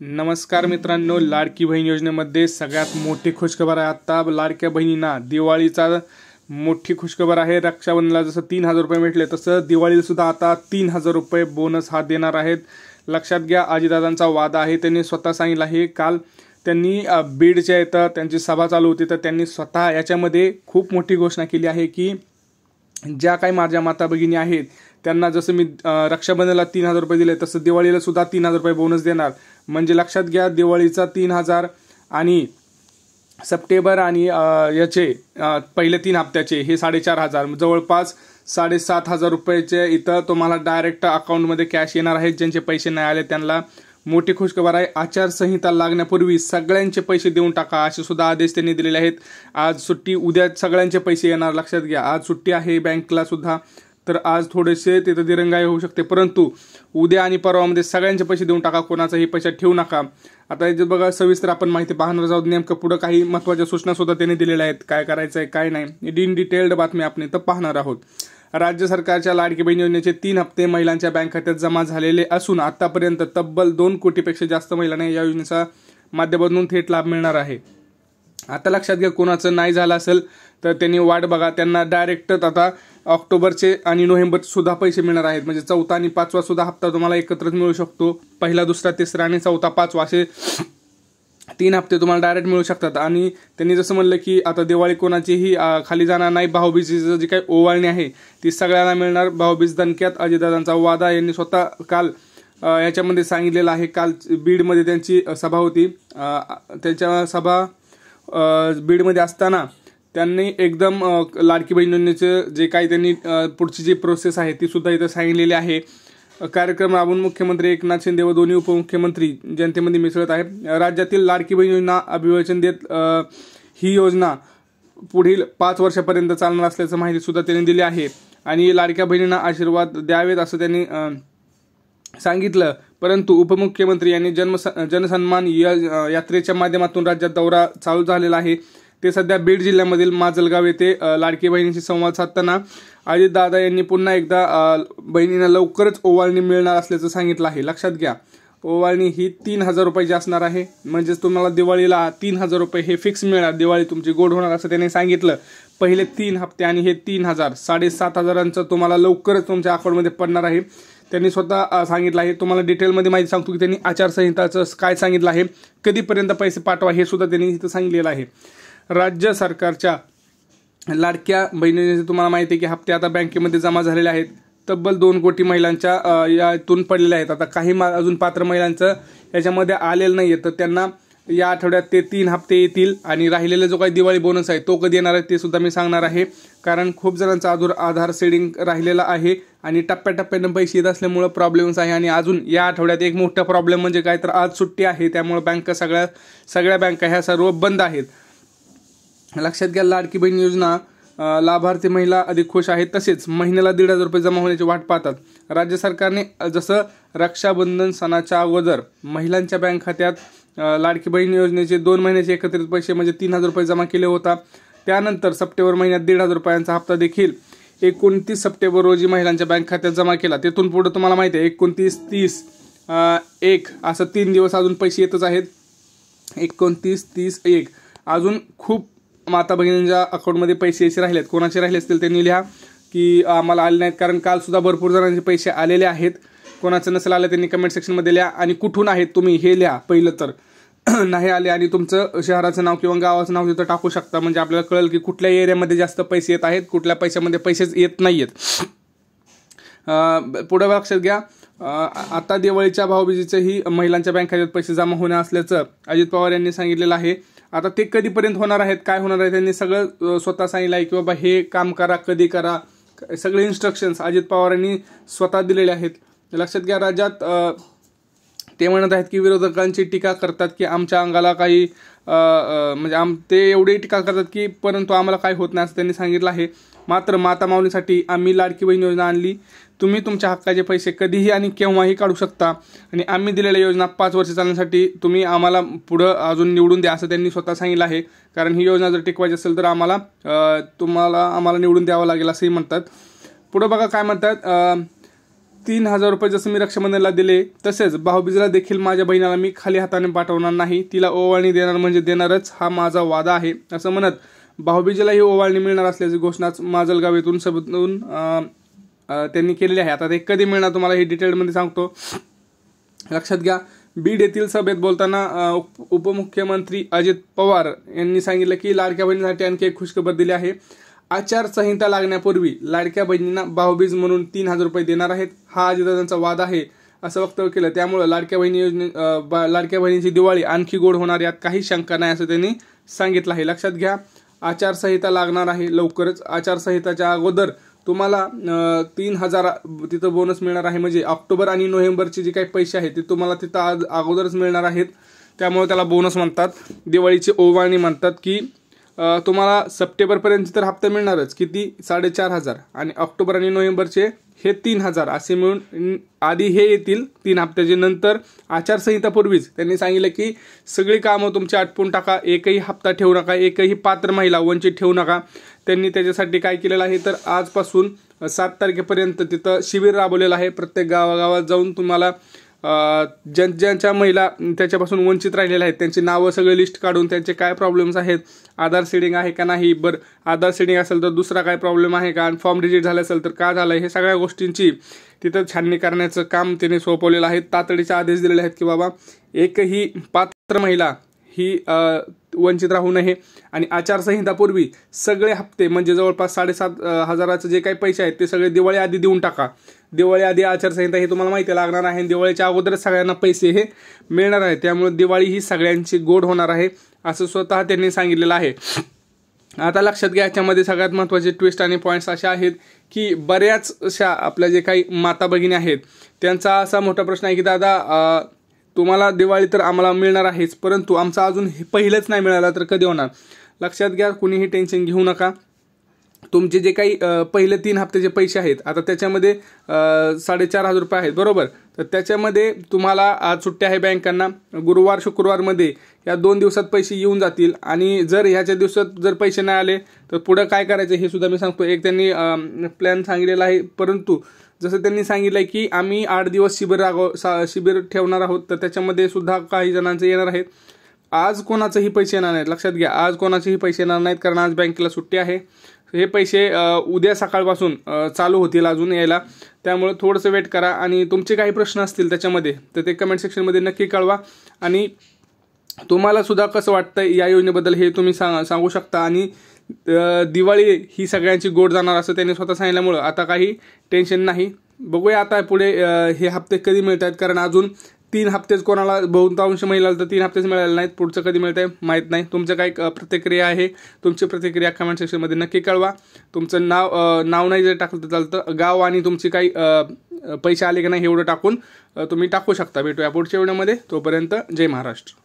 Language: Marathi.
नमस्कार मित्रांनो, लाडकी बहीण योजनेमध्ये सगळ्यात मोठी खुशखबर आहे। आता लाडक्या बहिणींना दिवाळीचा मोठी खुशखबर आहे। रक्षाबंधनाला जसं 3000 रुपये भेटले तसं दिवाळीला सुद्धा आता 3000 रुपये बोनस हा देणार आहेत। लक्षात घ्या, अजितदादांचा वादा आहे। त्यांनी स्वतः सांगितलं आहे। काल त्यांनी बीडच्या इथं त्यांची सभा चालू होती तर त्यांनी स्वतः याच्यामध्ये खूप मोठी घोषणा केली आहे की ज्या काही माझ्या माता भगिनी आहेत त्यांना जसं मी रक्षाबंधनाला 3000 रुपये दिले तसं दिवाळीला सुद्धा 3000 रुपये बोनस देणार। म्हणजे लक्षात घ्या, दिवाळीचा 3000 आणि सप्टेंबर आणि याचे पहिले 3 हप्त्याचे हे 4500, जवळपास 7500 रुपयाचे इथं तुम्हाला डायरेक्ट अकाउंटमध्ये कॅश येणार आहेत। ज्यांचे पैसे नाही आले त्यांना मोठी खुशखबर आहे। आचारसंहिता लागण्यापूर्वी सगळ्यांचे पैसे देऊन टाका असे सुद्धा आदेश त्यांनी दिलेले आहेत। आज सुट्टी, उद्या सगळ्यांचे पैसे येणार। लक्षात घ्या, आज सुट्टी आहे बँकला सुद्धा, तर आज थोडेसे तिथं दिरंगाई होऊ शकते, परंतु उद्या आणि परवामध्ये सगळ्यांचे पैसे देऊन टाका, कोणाचाही पैसा ठेवू नका। आता जे बघा, सविस्तर आपण माहिती पाहणार आहोत। नेमकं पुढे काही महत्त्वाच्या सूचना सुद्धा त्यांनी दिलेल्या आहेत, काय करायचं आहे काय नाही, इन डिटेल्ड बातमी आपण इथं पाहणार आहोत। राज्य सरकारच्या लाडकी बहीण योजनेचे 3 हप्ते महिलांच्या बँक खात्यात जमा झालेले असून आतापर्यंत तब्बल 2 कोटीपेक्षा जास्त महिलांना या योजनेचा माध्यमातून थेट लाभ मिळणार आहे। आता लक्षात घ्या, कोणाचं नाही झालं असेल तर त्यांनी वाट बघा, त्यांना डायरेक्ट आता ऑक्टोबरचे आणि नोव्हेंबरचे सुद्धा पैसे मिळणार आहेत। म्हणजे 4था आणि 5वा सुद्धा हप्ता तुम्हाला एकत्रच मिळू शकतो। पहिला, दुसरा, तिसरा आणि 4था, 5वा असे 3 हप्ते तुम्हाला डायरेक्ट मिळू शकतात। आणि त्यांनी जसं म्हणलं की आता दिवाळी कोणाचीही खाली जाणार नाही। भाऊबीजेची जी काही ओवाळणी आहे ती सगळ्यांना मिळणार। भाऊबीज दणक्यात अजितदादांचा वादा यांनी स्वतः काल याच्यामध्ये सांगितलेलं आहे। काल बीडमध्ये त्यांची सभा होती, त्यांच्या सभा बीडमध्ये असताना त्यांनी एकदम लाडकी बहीण योजनेचं जे काही त्यांनी पुढची जी प्रोसेस आहे ती सुद्धा इथं सांगितलेली आहे। कार्यक्रम राबवून मुख्यमंत्री एकनाथ शिंदे व दोन्ही उपमुख्यमंत्री जनतेमध्ये मिसळत आहे। राज्यातील लाडकी बहीण योजना अभिवाचन देत ही योजना पुढील 5 वर्षापर्यंत चालणार असल्याचं माहिती सुद्धा त्यांनी दिली आहे। आणि लाडक्या बहिणींना आशीर्वाद द्यावेत असं त्यांनी सांगितलं। परंतु उपमुख्यमंत्री यांनी जनसन्मान यात्रेच्या माध्यमातून राज्यात दौरा चालू झालेला आहे। ते सध्या बीड जिल्ह्यामधील माजलगाव येथे लाडकी बहिणींशी संवाद साधताना अजितदादा यांनी पुन्हा एकदा बहिणींना लवकरच ओवाळणी मिळणार असल्याचं सांगितलं आहे। लक्षात घ्या, ओवाळणी ही 3000 रुपयाची असणार आहे। म्हणजेच तुम्हाला दिवाळीला 3000 रुपये हे फिक्स मिळणार, दिवाळी तुमची गोड होणार असं त्यांनी सांगितलं। पहिले 3 हप्ते आणि हे 3000, 7500 तुम्हाला लवकरच तुमच्या अकाउंटमध्ये पडणार आहे। त्यांनी स्वतः सांगितलं आहे। तुम्हाला डिटेलमध्ये माहिती सांगतो की त्यांनी आचारसंहिताचं काय सांगितलं आहे, कधीपर्यंत पैसे पाठवा हे सुद्धा त्यांनी इथं सांगितलेलं आहे। राज्य सरकारच्या लाडक्या बहिणीचे तुम्हाला माहिती आहे की हप्ते आता बँकेमध्ये जमा झालेले आहेत। तब्बल 2 कोटी महिलांच्या यातून पडलेले आहेत। आता काही अजून पात्र महिलांचं याच्यामध्ये आलेलं नाही आहे, तर त्यांना या आठवड्यात ते 3 हप्ते येतील। आणि राहिलेला जो काही दिवाळी बोनस आहे तो कधी येणार आहे ते सुद्धा मी सांगणार आहे, कारण खूप जणांचा आधार सेडिंग राहिलेला आहे आणि टप्प्याटप्प्यानं पैसे येत असल्यामुळे प्रॉब्लेम्स आहे। आणि अजून या आठवड्यात एक मोठा प्रॉब्लेम म्हणजे काय, तर आज सुट्टी आहे, त्यामुळे बँका सगळ्या बँका ह्या सर्व बंद आहेत। लक्षात घ्या, लाडकी बहीण योजना लाभार्थी महिला अधिक खुश आहेत, तसेच महिन्याला 1500 रुपये जमा होण्याची वाट पाहतात। राज्य सरकारने जसं रक्षाबंधन सणाच्या अगोदर महिलांच्या बँक खात्यात लाडकी बहीण योजनेचे 2 महिन्याचे एकत्रित पैसे म्हणजे 3000 रुपये जमा केले होता। त्यानंतर सप्टेंबर महिन्यात 1500 रुपयांचा हप्ता देखील 29 सप्टेंबर रोजी महिलांच्या बँक खात्यात जमा केला। तिथून पुढे तुम्हाला माहिती आहे 29, 30, 1 असं 3 दिवस अजून पैसे येतच आहेत। 29, 30, 1 अजून खूप माता भगिनींच्या अकाउंटमध्ये पैसे यायचे राहिलेत। कोणाचे राहिले असतील त्यांनी लिहा की आम्हाला आले नाहीत, कारण काल सुद्धा भरपूर जणांचे पैसे आलेले आहेत। कोणाचं नसेल आलं त्यांनी कमेंट सेक्शनमध्ये लिहा आणि कुठून आहेत तुम्ही हे लिहा पहिलं तर। नाही आले आणि तुमचं शहराचं नाव किंवा गावाचं नाव तिथं टाकू शकता, म्हणजे आपल्याला कळेल की कुठल्या एरियामध्ये जास्त पैसे येत आहेत, कुठल्या पैशामध्ये पैसेच येत नाही आहेत। पुढे लक्षात घ्या, आता दिवाळीच्या भाऊबीजेचेही महिलांच्या बँक खात्यात पैसे जमा होणार असल्याचं अजित पवार यांनी सांगितलेलं आहे। आता ते कधीपर्यंत होणार आहेत, काय होणार आहे, त्यांनी सगळं स्वतः सांगितलं आहे की बाबा हे काम करा, कधी करा, सगळे इन्स्ट्रक्शन्स अजित पवार यांनी स्वतः दिलेले आहेत। लक्षात घ्या, राज्यात ते म्हणत आहेत की विरोधकांची टीका करतात की आमच्या अंगाला काही म्हणजे ते एवढी टीका करतात की परंतु आम्हाला काय होत नाही असं त्यांनी सांगितलं आहे। मात्र माता माऊलीसाठी आम्ही लाडकी बहीण योजना आणली, तुम्ही तुमच्या हक्काचे पैसे कधीही आणि केव्हाही काढू शकता आणि आम्ही दिलेल्या योजना 5 वर्ष चालण्यासाठी तुम्ही आम्हाला पुढं अजून निवडून द्या असं त्यांनी स्वतः सांगितलं आहे। कारण ही योजना जर टिकवायची असेल तर आम्हाला निवडून द्यावं लागेल असंही म्हणतात। पुढे बघा काय म्हणतात, 3,000 रुपये जसं मी रक्षाबंधनला दिले तसेच भाऊबीजेला देखील माझ्या बहिणीला मी खाली हाताने पाठवणार नाही, तिला ओवाळणी देणार म्हणजे देणारच, हा माझा वादा आहे असं म्हणत भाऊबीजेला ही ओवाळणी मिळणार असल्याची घोषणा माजलगाव येथून सबूतून त्यांनी केलेली आहे. आता ते कधी मिळणार तुम्हाला हे डिटेलमध्ये सांगतो, लक्षात घ्या. बीड येथील सभेत बोलताना उपमुख्यमंत्री अजित पवार यांनी सांगितलं की लाडक्या बहिणीसाठी आणखी एक खुशखबर दिली आहे. आचारसंहिता लागण्यापूर्वी लाडक्या बहिणींना भाऊबीज म्हणून 3,000 रुपये देणार आहेत, हा अजितदादांचा वादा आहे असं वक्तव्य केलं. त्यामुळे लाडक्या बहिणींची दिवाळी आणखी गोड होणार यात काही शंका नाही असं त्यांनी सांगितलं आहे. लक्षात घ्या, आचारसंहिता लागणार आहे लवकरच. आचारसंहिताच्या अगोदर तुम्हाला 3,000 तिथं बोनस मिळणार आहे. म्हणजे ऑक्टोबर आणि नोव्हेंबरचे जे काही पैसे आहेत ते तुम्हाला तिथं अगोदरच मिळणार आहेत, त्यामुळे त्याला बोनस म्हणतात, दिवाळीची ओवाळणी म्हणतात. की तुम्हाला सप्टेंबरपर्यंत तर हप्ता मिळणारच, किती 4,500, आणि ऑक्टोबर आणि नोव्हेंबरचे हे 3,000 असे मिळून आधी हे येतील 3 हप्त्याचे. नंतर आचारसंहितापूर्वीच त्यांनी सांगितलं की सगळी कामं तुमची आटपून टाका, एकही हप्ता ठेवू नका, एकही पात्र महिला वंचित ठेवू नका. त्यांनी त्याच्यासाठी काय केलेलं आहे तर आजपासून 7 तारखेपर्यंत तिथं शिबिर राबवलेलं आहे. प्रत्येक गावागावात जाऊन तुम्हाला ज्यांच्या महिला त्याच्यापासून वंचित राहिलेल्या आहेत त्यांची नावं सगळे लिस्ट काढून त्यांचे काय प्रॉब्लेम्स आहेत, आधार सीडिंग आहे का नाही, बरं आधार सीडिंग असेल तर दुसरा काय प्रॉब्लेम आहे का, फॉर्म रिजेक्ट झाला असेल तर का झालं, हे सगळ्या गोष्टींची तिथं छाननी करण्याचं काम त्यांनी सोपवलेलं आहे. तातडीचे आदेश दिलेले आहेत की बाबा एकही पात्र महिला ही वंचित राहू नये. आणि आचारसंहितापूर्वी सगळे हप्ते म्हणजे जवळपास 7,500 जे काही पैसे आहेत ते सगळे दिवाळी आधी देऊन टाका. दिवाळी आधी आचारसंहिता हे तुम्हाला माहिती लागणार आहे, दिवाळीच्या अगोदरच सगळ्यांना पैसे हे मिळणार आहे. त्यामुळे दिवाळी ही सगळ्यांची गोड होणार आहे असं स्वतः त्यांनी सांगितलेलं आहे. आता लक्षात घ्या, याच्यामध्ये सगळ्यात महत्त्वाचे ट्विस्ट आणि पॉईंट्स असे आहेत की बऱ्याच अशा आपल्या जे काही माता भगिनी आहेत त्यांचा असा मोठा प्रश्न आहे की दादा तुम्हाला दिवाळी तर आम्हाला मिळणार आहेच, परंतु आमचा अजून हे पहिलंच नाही मिळाला तर कधी होणार. लक्षात घ्या, कुणीही टेन्शन घेऊ नका. तुमचे जे काही पहिले 3 हप्त्याचे पैसे आहेत आता त्याच्यामध्ये 4,500 रुपये आहेत बरोबर, तर त्याच्यामध्ये तुम्हाला आज सुट्ट्या आहे बँकांना, गुरुवार शुक्रवारमध्ये या 2 दिवसात पैसे येऊन जातील. आणि जर ह्याच्या दिवसात जर पैसे नाही आले तर पुढं काय करायचं हे सुद्धा मी सांगतो. एक त्यांनी प्लॅन सांगितलेला आहे, परंतु जसं त्यांनी सांगितलं आहे की आम्ही 8 दिवस शिबिर ठेवणार आहोत, तर त्याच्यामध्ये सुद्धा काही जणांचे येणार आहेत. आज कोणाचेही पैसे येणार नाहीत, लक्षात घ्या, आज कोणाचेही पैसे येणार नाहीत कारण आज बँकेला सुट्टी आहे. हे पैसे उद्या सकाळपासून चालू होतील अजून यायला, त्यामुळे थोडंसं वेट करा. आणि तुमचे काही प्रश्न असतील त्याच्यामध्ये तर ते कमेंट सेक्शनमध्ये नक्की कळवा. आणि तुम्हाला सुद्धा कसं वाटतं या योजनेबद्दल हे तुम्ही सांगू शकता. आणि दिवाळी ही सगळ्यांची गोड जाणार असं त्यांनी स्वतः सांगितल्यामुळं आता काही टेन्शन नाही. बघूया आता पुढे हे हप्ते कधी मिळत आहेत, कारण अजून 3 हप्तेच कोणाला बहुतांश महिलाला तर 3 हप्तेच मिळाले नाहीत, पुढचं कधी मिळत आहे माहीत नाही. तुमचं काय प्रतिक्रिया आहे, तुमची प्रतिक्रिया कमेंट सेक्शनमध्ये नक्की कळवा. तुमचं नाव नाही जर टाकलं तर चालतं, गाव आणि तुमची काही पैसे आले की नाही एवढं टाकून तुम्ही टाकू शकता. भेटूया पुढच्या व्हिडिओमध्ये, तोपर्यंत जय महाराष्ट्र.